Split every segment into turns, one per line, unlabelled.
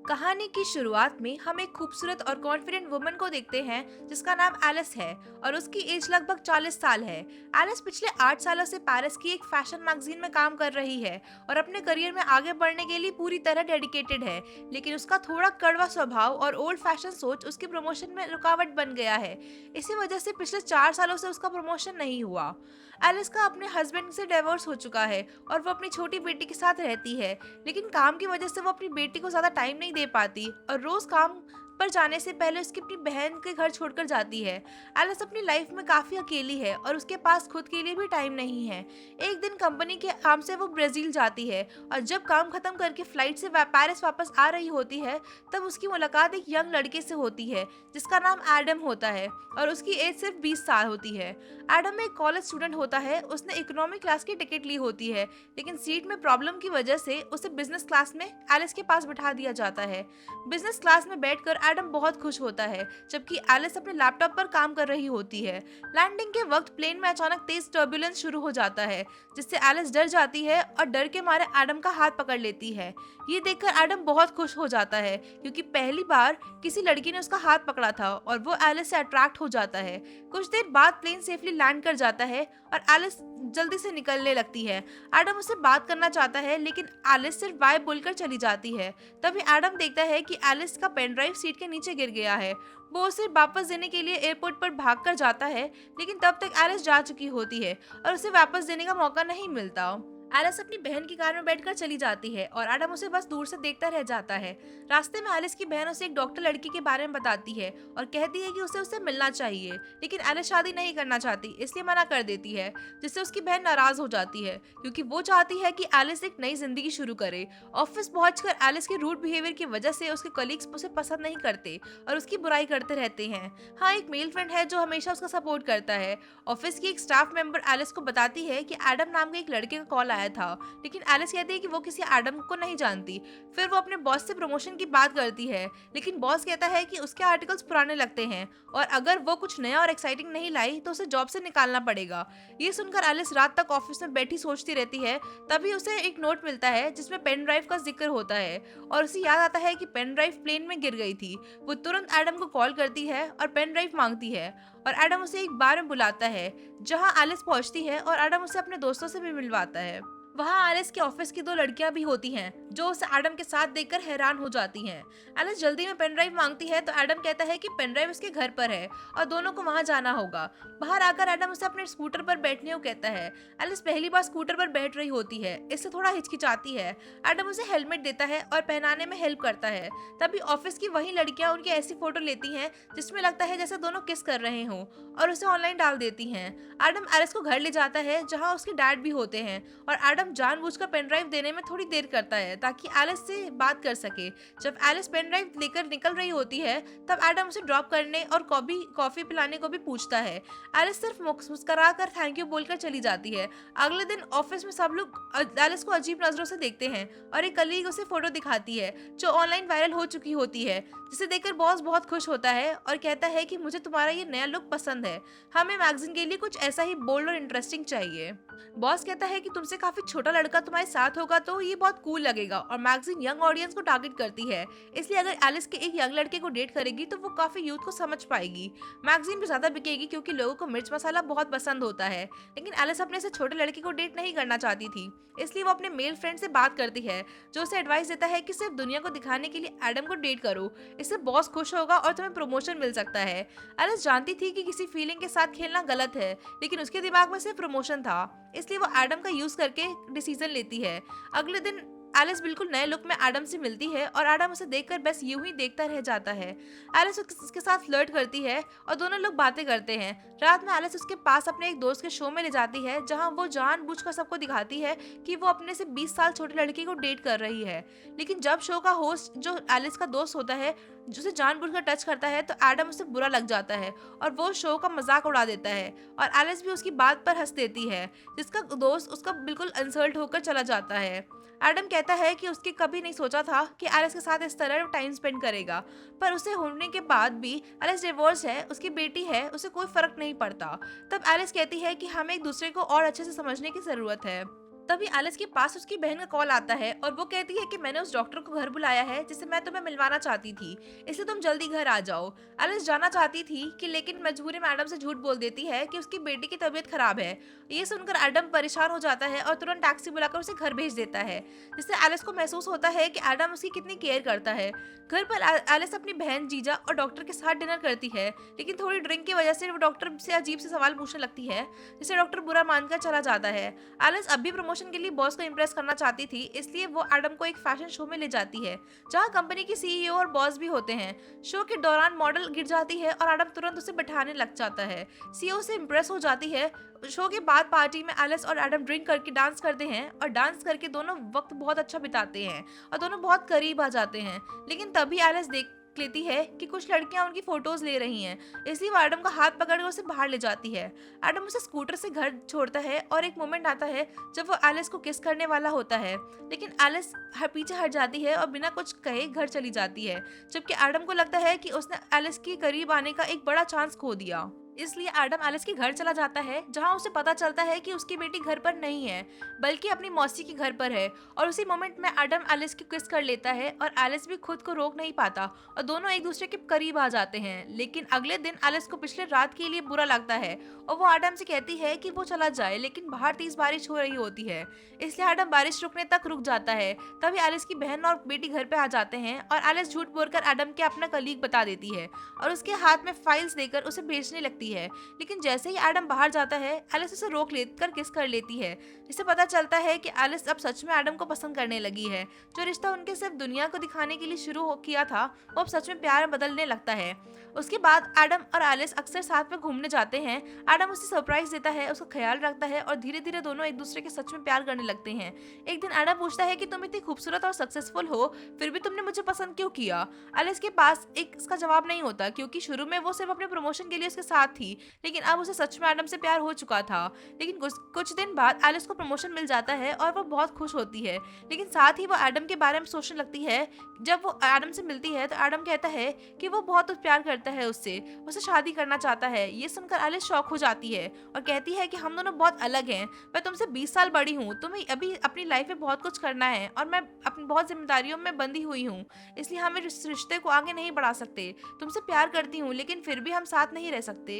कहानी की शुरुआत में हम एक खूबसूरत और कॉन्फिडेंट वुमन को देखते हैं जिसका नाम एलिस है और उसकी एज लगभग 40 साल है। एलिस पिछले 8 सालों से पेरिस की एक फैशन मैगजीन में काम कर रही है और अपने करियर में आगे बढ़ने के लिए पूरी तरह डेडिकेटेड है। लेकिन उसका थोड़ा कड़वा स्वभाव और ओल्ड फैशन सोच उसके प्रमोशन में रुकावट बन गया है। इसी वजह से पिछले 4 सालों से उसका प्रमोशन नहीं हुआ। एलिस का अपने हस्बैंड से डिवोर्स हो चुका है और वो अपनी छोटी बेटी के साथ रहती है। लेकिन काम की वजह से वो अपनी बेटी को ज्यादा टाइम नहीं दे पाती और रोज काम पर जाने से पहले उसकी अपनी बहन के घर छोड़कर जाती है। एलिस अपनी लाइफ में काफी अकेली है और उसके पास खुद के लिए भी टाइम नहीं है। एक दिन कंपनी के काम से वो ब्राजील जाती है और जब काम खत्म करके फ्लाइट से पेरिस वापस आ रही होती है तब उसकी मुलाकात एक यंग लड़के से होती है जिसका नाम एडम होता है और उसकी एज सिर्फ 20 साल होती है। एडम एक कॉलेज स्टूडेंट होता है। उसने इकोनॉमी क्लास की टिकट ली होती है लेकिन सीट में प्रॉब्लम की वजह से उसे बिजनेस क्लास में एलिस के पास बिठा दिया जाता है। बिजनेस क्लास में बैठकर एडम बहुत खुश होता है जबकि एलिस अपने लैपटॉप पर काम कर रही होती है। लैंडिंग के वक्त प्लेन में अचानक तेज टर्बुलेंस शुरू हो जाता है जिससे एलिस डर जाती है और डर के मारे एडम का हाथ पकड़ लेती है। ये देखकर एडम बहुत खुश हो जाता है क्योंकि पहली बार किसी लड़की ने उसका हाथ पकड़ा था और वो एलिस से अट्रैक्ट हो जाता है। कुछ देर बाद प्लेन सेफली लैंड कर जाता है और एलिस जल्दी से निकलने लगती है। एडम उससे बात करना चाहता है लेकिन एलिस सिर्फ बाय बोलकर चली जाती है। तभी एडम देखता है कि एलिस का पेन ड्राइव सीट के नीचे गिर गया है। वो उसे वापस देने के लिए एयरपोर्ट पर भागकर जाता है लेकिन तब तक एलिस जा चुकी होती है और उसे वापस देने का मौका नहीं मिलता। एलिस अपनी बहन की कार में बैठकर चली जाती है और एडम उसे बस दूर से देखता रह जाता है। रास्ते में एलिस की बहन उसे एक डॉक्टर लड़की के बारे में बताती है और कहती है कि उसे उससे मिलना चाहिए। लेकिन एलिस शादी नहीं करना चाहती इसलिए मना कर देती है जिससे उसकी बहन नाराज हो जाती है क्योंकि वो चाहती है कि एलिस एक नई जिंदगी शुरू करे। ऑफिस पहुंचकर एलिस के रूड बिहेवियर की वजह से उसके कलीग्स उसे पसंद नहीं करते और उसकी बुराई करते रहते हैं। हाँ, एक मेल फ्रेंड है जो हमेशा उसका सपोर्ट करता है। ऑफिस की एक स्टाफ मेंबर एलिस को बताती है कि एडम नाम के एक लड़के का कॉल आया था लेकिन एलिस कहती है कि वो किसी एडम को नहीं जानती। फिर वो अपने बॉस से प्रमोशन की बात करती है लेकिन बॉस कहता है कि उसके आर्टिकल्स पुराने लगते हैं और अगर वो कुछ नया और एक्साइटिंग नहीं लाई तो उसे जॉब से निकालना पड़ेगा। ये सुनकर एलिस रात तक ऑफिस में बैठी सोचती रहती है। तभी उसे एक नोट मिलता है जिसमें पेन ड्राइव का जिक्र होता है और उसे याद आता है कि पेन ड्राइव प्लेन में गिर गई थी। वो तुरंत एडम को कॉल करती है और पेन ड्राइव मांगती है और एडम उसे एक बार में बुलाता है जहां एलिस पहुंचती है और एडम उसे अपने दोस्तों से भी मिलवाता है। वहाँ एलिस के ऑफिस की दो लड़कियां भी होती हैं जो उसे एडम के साथ देखकर हैरान हो जाती हैं। एलिस जल्दी में पेन ड्राइव मांगती है तो एडम कहता है कि पेन ड्राइव उसके घर पर है और दोनों को वहाँ जाना होगा। बाहर आकर एडम उसे अपने स्कूटर पर बैठने को कहता है। एलिस पहली बार स्कूटर पर बैठ रही होती है, इससे थोड़ा हिचकिचाती है। एडम उसे हेलमेट देता है और पहनाने में हेल्प करता है। तभी ऑफिस की वही लड़कियां उनकी ऐसी फोटो लेती हैं जिसमें लगता है जैसे दोनों किस कर रहे हों और उसे ऑनलाइन डाल देती हैं। एडम एलिस को घर ले जाता है जहाँ उसके डैड भी होते हैं और एडम जानबूझकर पेन ड्राइव देने में थोड़ी देर करता है ताकि एलिस से बात कर सके। जब एलिस पेन ड्राइव लेकर निकल रही होती है तब एडम उसे ड्रॉप करने और कॉफी पिलाने को भी पूछता है। एलिस सिर्फ मुस्कुराकर थैंक यू बोलकर चली जाती है। अगले दिन ऑफिस में सब लोग एलिस को अजीब नजरों से देखते हैं और एक कलीग उसे फोटो दिखाती है जो ऑनलाइन वायरल हो चुकी होती है, जिसे देखकर बॉस बहुत खुश होता है और कहता है कि मुझे तुम्हारा ये नया लुक पसंद है, हमें मैगजीन के लिए कुछ ऐसा ही बोल्ड और इंटरेस्टिंग चाहिए। बॉस कहता है कि तुमसे काफी छोटा लड़का तुम्हारे साथ होगा तो ये बहुत कूल लगेगा और मैगजीन यंग ऑडियंस को टारगेट करती है, इसलिए अगर एलिस के एक यंग लड़के को डेट करेगी तो वो काफी यूथ को समझ पाएगी। मैगजीन भी ज्यादा बिकेगी क्योंकि लोगों को मिर्च मसाला बहुत पसंद होता है। लेकिन एलिस अपने से छोटे लड़के को डेट नहीं करना चाहती थी, इसलिए वो अपने मेल फ्रेंड से बात करती है जो उसे एडवाइस देता है कि सिर्फ दुनिया को दिखाने के लिए एडम को डेट करो, इससे बॉस खुश होगा और तुम्हें प्रमोशन मिल सकता है। एलिस जानती थी कि किसी फीलिंग के साथ खेलना गलत है लेकिन उसके दिमाग में सिर्फ प्रमोशन था, इसलिए वो एडम का यूज करके डिसीजन लेती है। अगले दिन एलिस बिल्कुल नए लुक में एडम से मिलती है और एडम उसे देखकर बस यूं ही देखता रह जाता है। एलिस उसके साथ फ्लर्ट करती है और दोनों लोग बातें करते हैं। रात में एलिस उसके पास अपने एक दोस्त के शो में ले जाती है जहां वो जानबूझकर सबको दिखाती है कि वो अपने से 20 साल छोटे लड़के को डेट कर रही है। लेकिन जब शो का होस्ट जो एलिस का दोस्त होता है जो उसे जानबूझकर टच करता है तो एडम उसे बुरा लग जाता है और वो शो का मजाक उड़ा देता है और एलिस भी उसकी बात पर हंस देती है, जिसका दोस्त उसका बिल्कुल इंसल्ट होकर चला जाता है। एडम कहता है कि उसके कभी नहीं सोचा था कि एलिस के साथ इस तरह टाइम स्पेंड करेगा, पर उसे होने के बाद भी एलिस डिवोर्स है, उसकी बेटी है, उसे कोई फर्क नहीं पड़ता। तब एलिस कहती है कि हमें एक दूसरे को और अच्छे से समझने की जरूरत है। तभी एलिस के पास उसकी बहन का कॉल आता है और वो कहती है कि मैंने उस डॉक्टर को घर बुलाया है जिससे मैं तुम्हें मिलवाना चाहती थी, इसलिए तुम जल्दी घर आ जाओ। एलिस जाना चाहती थी कि लेकिन मजबूरी में एडम से झूठ बोल देती है कि उसकी बेटी की तबीयत खराब है। ये सुनकर एडम परेशान हो जाता है और तुरंत टैक्सी बुलाकर उसे घर भेज देता है, जिससे एलिस को महसूस होता है कि एडम उसकी कितनी केयर करता है। घर पर एलिस अपनी बहन, जीजा और डॉक्टर के साथ डिनर करती है, लेकिन थोड़ी ड्रिंक की वजह से वो डॉक्टर से अजीब से सवाल पूछने लगती है, जिसे डॉक्टर बुरा मानकर चला जाता है। एलिस अब भी प्रमोशन के लिए बॉस को इम्प्रेस करना चाहती थी, इसलिए वो एडम को एक फैशन शो में ले जाती है जहां कंपनी की सीईओ और बॉस भी होते हैं। शो के दौरान मॉडल गिर जाती है और एडम तुरंत उसे बैठाने लग जाता है। सीईओ से इम्प्रेस हो जाती है। शो के बाद पार्टी में एलिस और एडम ड्रिंक करके डांस करते हैं और डांस करके दोनों वक्त बहुत अच्छा बिताते हैं और दोनों बहुत करीब आ जाते हैं। लेकिन तभी एलिस देख लेती है कि कुछ लड़कियां उनकी फोटोज ले रही हैं, इसलिए वो एडम का हाथ पकड़कर उसे बाहर ले जाती है। एडम उसे स्कूटर से घर छोड़ता है और एक मोमेंट आता है जब वो एलिस को किस करने वाला होता है, लेकिन एलिस पीछे हट जाती है और बिना कुछ कहे घर चली जाती है, जबकि एडम को लगता है कि उसने एलिस के करीब आने का एक बड़ा चांस खो दिया। इसलिए एडम एलिस के घर चला जाता है जहां उसे पता चलता है कि उसकी बेटी घर पर नहीं है, बल्कि अपनी मौसी के घर पर है। और उसी मोमेंट में एडम एलिस की किस कर लेता है और एलिस भी खुद को रोक नहीं पाता और दोनों एक दूसरे के करीब आ जाते हैं। लेकिन अगले दिन एलिस को पिछले रात के लिए बुरा लगता है और वो एडम से कहती है कि वो चला जाए, लेकिन बाहर तेज बारिश हो रही होती है, इसलिए एडम बारिश रुकने तक रुक जाता है। तभी एलिस की बहन और बेटी घर पे आ जाते हैं और एलिस झूठ बोलकर एडम के अपना कलीग बता देती है और उसके हाथ में फाइल्स देकर उसे भेजने लगती है। लेकिन जैसे ही एडम बाहर जाता है, एलिस उसे रोक लेकर किस कर लेती है, जिससे पता चलता है कि एलिस अब सच में एडम को पसंद करने लगी है। जो रिश्ता उनके सिर्फ दुनिया को दिखाने के लिए शुरू हो किया था, वो अब सच में प्यार में बदलने लगता है। उसके बाद एडम और एलिस अक्सर साथ में घूमने जाते हैं। एडम उसे सरप्राइज देता है, उसका ख्याल रखता है और धीरे धीरे दोनों एक दूसरे के सच में प्यार करने लगते हैं। एक दिन एडम पूछता है कि तुम इतनी खूबसूरत और सक्सेसफुल हो, फिर भी तुमने मुझे पसंद क्यों किया? एलिस के पास एक इसका जवाब नहीं होता, क्योंकि शुरू में वो सिर्फ अपने प्रमोशन के लिए उसके साथ थी, लेकिन अब उसे सच में एडम से प्यार हो चुका था। लेकिन कुछ दिन बाद एलिस को प्रमोशन मिल जाता है और वो बहुत खुश होती है, लेकिन साथ ही वो एडम के बारे में सोचने लगती है। जब वो एडम से मिलती है तो एडम कहता है कि वो बहुत प्यार करता है उससे, उसे शादी करना चाहता है। ये सुनकर एलिस शॉक हो जाती है और कहती है कि हम दोनों बहुत अलग हैं, मैं तुमसे 20 साल बड़ी हूँ, तुम्हें अभी अपनी लाइफ में बहुत कुछ करना है और मैं अपनी बहुत जिम्मेदारियों में बंधी हुई हूँ, इसलिए हम इस रिश्ते को आगे नहीं बढ़ा सकते। तुमसे प्यार करती हूँ, लेकिन फिर भी हम साथ नहीं रह सकते।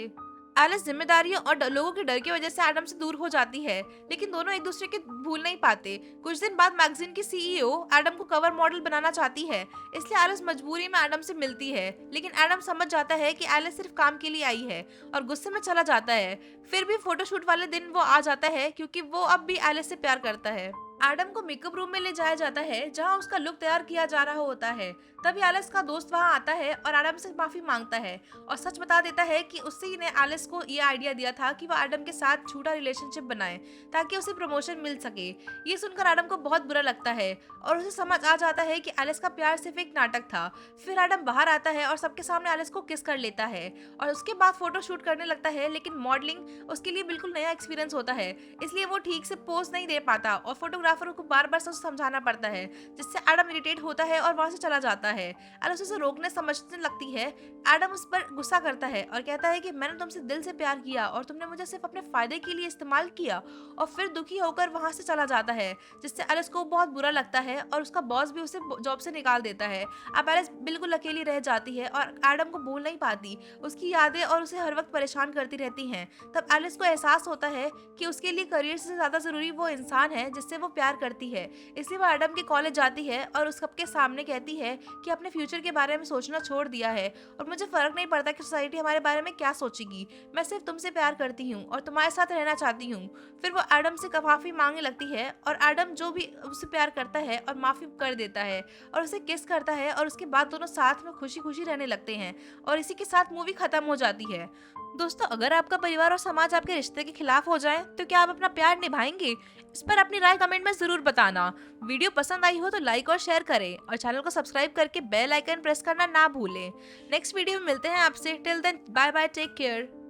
एलिस जिम्मेदारियों और लोगों के डर की वजह से एडम से दूर हो जाती है, लेकिन दोनों एक दूसरे के भूल नहीं पाते। कुछ दिन बाद मैगजीन की सीईओ एडम को कवर मॉडल बनाना चाहती है, इसलिए एलिस मजबूरी में एडम से मिलती है, लेकिन एडम समझ जाता है कि एलिस सिर्फ काम के लिए आई है और गुस्से में चला जाता है। फिर भी फोटोशूट वाले दिन वो आ जाता है, क्योंकि वो अब भी एलिस से प्यार करता है। एडम को मेकअप रूम में ले जाया जाता है जहां उसका लुक तैयार किया जा रहा होता है। तभी एलिस का दोस्त वहां आता है और एडम से माफी मांगता है और सच बता देता है कि उसी ने एलिस को ये आइडिया दिया था कि वो एडम के साथ झूठा रिलेशनशिप बनाए ताकि उसे प्रमोशन मिल सके। ये सुनकर एडम को बहुत बुरा लगता है और उसे समझ आ जाता है कि एलिस का प्यार सिर्फ एक नाटक था। फिर एडम बाहर आता है और सबके सामने एलिस को किस कर लेता है और उसके बाद फोटो शूट करने लगता है, लेकिन मॉडलिंग उसके लिए बिल्कुल नया एक्सपीरियंस होता है, इसलिए वो ठीक से पोज नहीं दे पाता और फोटोग्राफर को बार बार समझाना पड़ता है, जिससे एडम इरिटेट होता है और वहां से चला जाता है। एलिस उसे रोकने समझने लगती है। एडम उस पर गुस्सा करता है और कहता है कि मैंने तुमसे दिल से प्यार किया और तुमने मुझे सिर्फ अपने फायदे के लिए इस्तेमाल किया, और फिर दुखी होकर वहां से चला जाता है, जिससे एलिस को बहुत बुरा लगता है और उसका बॉस भी उसे जॉब से निकाल देता है। अब एलिस बिल्कुल अकेली रह जाती है और एडम को भूल नहीं पाती, उसकी यादें और उसे हर वक्त परेशान करती रहती हैं। तब एलिस को एहसास होता है कि उसके लिए करियर से ज्यादा जरूरी वो इंसान है जिससे वो प्यार करती है, इसलिए वो एडम के कॉलेज जाती है और उस सबके सामने कहती है कि अपने फ्यूचर के बारे में सोचना छोड़ दिया है और मुझे फर्क नहीं पड़ता कि सोसाइटी हमारे बारे में क्या सोचेगी, मैं सिर्फ तुमसे प्यार करती हूँ और तुम्हारे साथ रहना चाहती हूँ। फिर वो एडम से माफी मांगने लगती है और एडम जो भी उससे प्यार करता है और माफी कर देता है और उसे किस करता है और उसके बाद दोनों साथ में खुशी खुशी रहने लगते हैं और इसी के साथ मूवी खत्म हो जाती है। दोस्तों, अगर आपका परिवार और समाज आपके रिश्ते के खिलाफ हो जाए तो क्या आप अपना प्यार निभाएंगे? इस पर अपनी राय कमेंट में जरूर बताना। वीडियो पसंद आई हो तो लाइक और शेयर करें और चैनल को सब्सक्राइब करके बेल आइकन प्रेस करना ना भूलें। नेक्स्ट वीडियो में मिलते हैं आपसे। Till then bye bye, take care.